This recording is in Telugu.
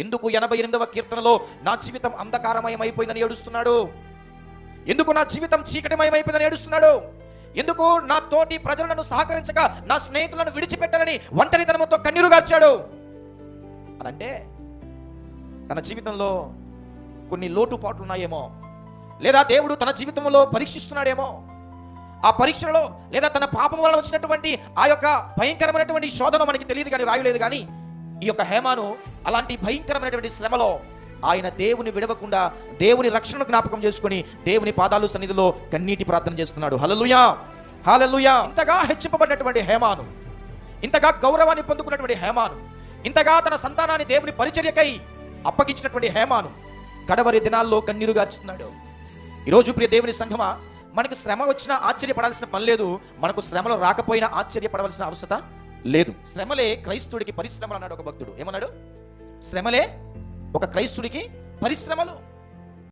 ఎందుకు 88వ కీర్తనలో నా జీవితం అంధకారమయమైపోయిందని ఏడుస్తున్నాడు? ఎందుకు నా జీవితం చీకటిమయమైపోయిందని ఏడుస్తున్నాడు? ఎందుకు నా తోటి ప్రజలను సహకరించక నా స్నేహితులను విడిచిపెట్టాలని ఒంటరితనంతో కన్నీరు గార్చాడు అనంటే తన జీవితంలో కొన్ని లోటుపాట్లు ఉన్నాయేమో, లేదా దేవుడు తన జీవితంలో పరీక్షిస్తున్నాడేమో. ఆ పరీక్షలో లేదా తన పాపం వల్ల వచ్చినటువంటి ఆ యొక్క భయంకరమైనటువంటి శోధన మనకి తెలియదు కానీ, రాయలేదు కానీ, ఈ యొక్క హేమాను అలాంటి భయంకరమైనటువంటి శ్రమలో ఆయన దేవుని విడవకుండా దేవుని రక్షణ జ్ఞాపకం చేసుకుని దేవుని పాదాలు సన్నిధిలో కన్నీటి ప్రార్థన చేస్తున్నాడు. హల్లెలూయా, హల్లెలూయా. ఇంతగా హెచ్చింపబడినటువంటి హేమాను, ఇంతగా గౌరవాన్ని పొందుకున్నటువంటి హేమాను, ఇంతగా తన సంతానాన్ని దేవుని పరిచర్యకై అప్పగించినటువంటి హేమాను కడవరి దినాల్లో కన్నీరు గార్చుతున్నాడు. ఈరోజు ప్రియ దేవుని సంఘమా, మనకు శ్రమ వచ్చినా ఆశ్చర్యపడాల్సిన పని లేదు, మనకు శ్రమలు రాకపోయినా ఆశ్చర్యపడవలసిన అవసరత లేదు. శ్రమలే క్రైస్తవుడికి పరిశ్రమలు అన్నాడు ఒక భక్తుడు. ఏమన్నాడు? శ్రమలే ఒక క్రైస్తుడికి పరిశ్రమలు.